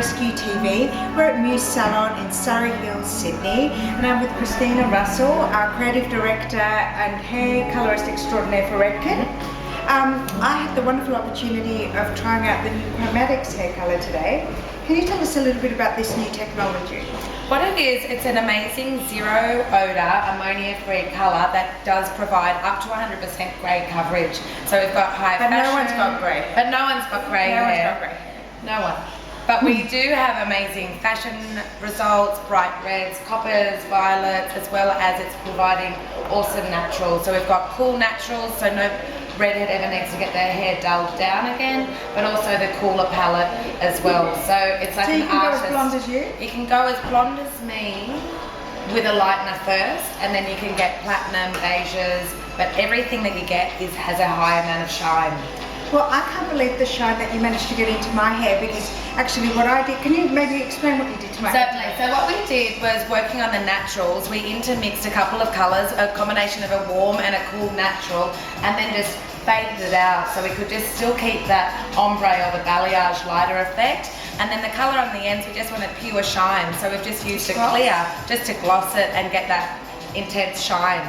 Rescue TV. We're at Muse Salon in Surrey Hills, Sydney, and I'm with Christina Russell, our Creative Director and Hair Colorist Extraordinaire for Redken. I had the wonderful opportunity of trying out the new Chromatics hair colour today. Can you tell us a little bit about this new technology? What it is, it's an amazing zero odor, ammonia-free colour that does provide up to 100% grey coverage. So we've got high fashion. But no one's got grey. But no one's got grey hair. No one's got grey hair. No one. But we do have amazing fashion results, bright reds, coppers, violets, as well as it's providing awesome naturals. So we've got cool naturals, so no redhead ever needs to get their hair dulled down again, but also the cooler palette as well. So it's like an artist. So you can go as blonde as you? You can go as blonde as me with a lightener first, and then you can get platinum, beiges, but everything that you get has a high amount of shine. Well, I can't believe the shine that you managed to get into my hair, because actually what I did, can you maybe explain what you did to my hair? Certainly. So what we did was, working on the naturals, we intermixed a couple of colours, a combination of a warm and a cool natural, and then just faded it out so we could just still keep that ombre or the balayage lighter effect. And then the colour on the ends, we just wanted pure shine, so we've just used a clear just to gloss it and get that intense shine.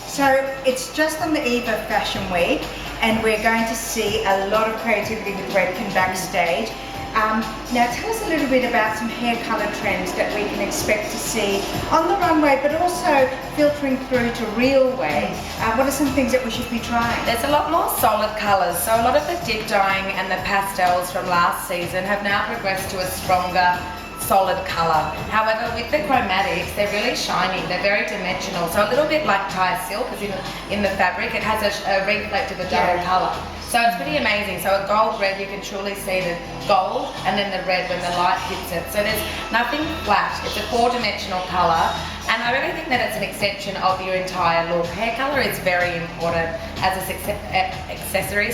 So it's just on the eve of Fashion Week, and we're going to see a lot of creativity with Redken backstage. Now tell us a little bit about some hair colour trends that we can expect to see on the runway, but also filtering through to real way. What are some things that we should be trying? There's a lot more solid colours, so a lot of the dip dyeing and the pastels from last season have now progressed to a stronger solid colour. However, with the chromatics, they're really shiny, they're very dimensional, so a little bit like Thai silk, because in the fabric it has a reflect of a double colour. So it's pretty amazing. So a gold red, you can truly see the gold, and then the red when the light hits it. So there's nothing flat, it's a 4-dimensional colour, and I really think that it's an extension of your entire look. Hair colour is very important as a accessory.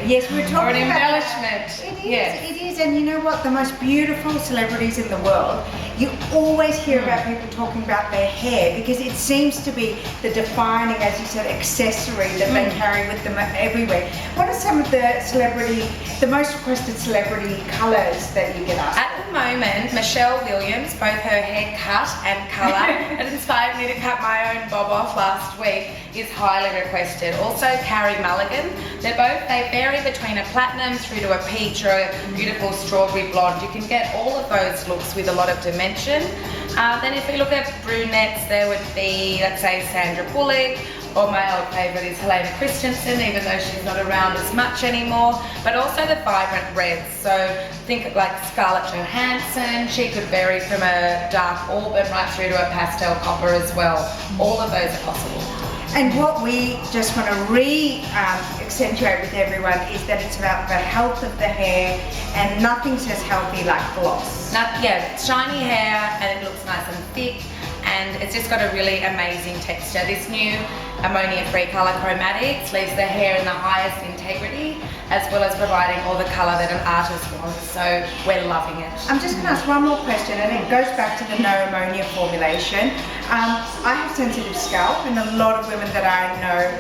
Yes, we're talking or an about embellishment. It is, and you know what? The most beautiful celebrities in the world, you always hear about people talking about their hair, because it seems to be the defining, as you said, accessory that they carry with them everywhere. What are some of the most requested celebrity colours that you get asked? At the moment, Michelle Williams, both her hair cut and colour, it inspired me to cut my own bob off last week, is highly requested. Also Carrie Mulligan, they vary between a platinum through to a peach or a beautiful strawberry blonde. You can get all of those looks with a lot of dimension. Then if we look at brunettes, there would be, let's say, Sandra Bullock, or my old favourite is Helena Christensen, even though she's not around as much anymore, but also the vibrant reds. So think of like Scarlett Johansson, she could vary from a dark auburn right through to a pastel copper as well. All of those are possible. And what we just want to accentuate with everyone is that it's about the health of the hair, and nothing says healthy like gloss. It's shiny hair and it looks nice and thick, and it's just got a really amazing texture. This new ammonia-free colour Chromatics leaves the hair in the highest integrity, as well as providing all the colour that an artist wants, so we're loving it. I'm just going to ask one more question, and it goes back to the no ammonia formulation. I have sensitive scalp, and a lot of women that I know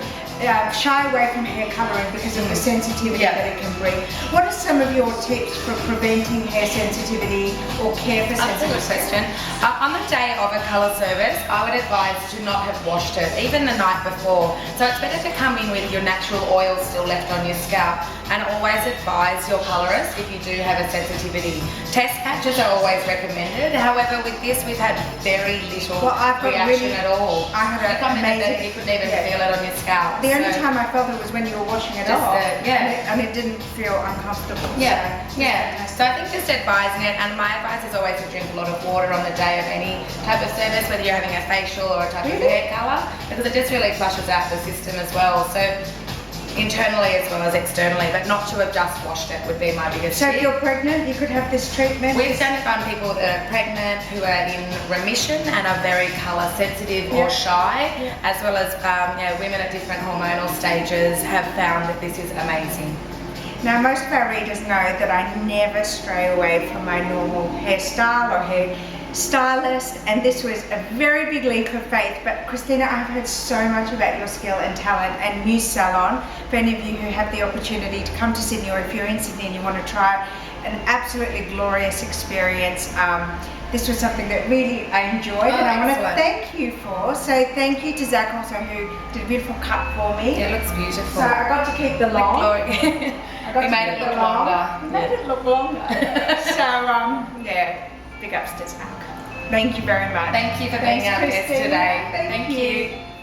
shy away from hair colouring because of the sensitivity that it can bring. What are some of your tips for preventing hair sensitivity or care for sensitivity? That's a good question. On the day of a colour service, I would advise to not have washed it, even the night before. So it's better to come in with your natural oil still left on your scalp, and always advise your colourist if you do have a sensitivity. Test patches are always recommended. However, with this we've had very little reaction at all. I had you come in and you couldn't even feel it on your scalp. The only time I felt it was when you were washing it off, and it didn't feel uncomfortable. So I think just advising it, and my advice is always to drink a lot of water on the day of any type of service, whether you're having a facial or a type of hair colour, because it just really flushes out the system as well. So internally as well as externally, but not to have just washed it would be my biggest tip. So if you're pregnant, you could have this treatment? We've done it on people that are pregnant, who are in remission and are very colour sensitive or shy, as well as women at different hormonal stages have found that this is amazing. Now, most of our readers know that I never stray away from my normal hairstyle or hair stylist, and this was a very big leap of faith. But Christina, I've heard so much about your skill and talent, and Muse Salon, for any of you who have the opportunity to come to Sydney, or if you're in Sydney and you want to try an absolutely glorious experience. This was something that really I enjoyed, and I want to excellent. thank you for. So thank you to Zach also, who did a beautiful cut for me. It looks beautiful. So I got to keep the long. I got We to made keep it the look long. longer. We made it look longer. So yeah, big ups to Zach. Thank you very much. Thank you for being Thanks, our guest Christine. today. Thank you. you.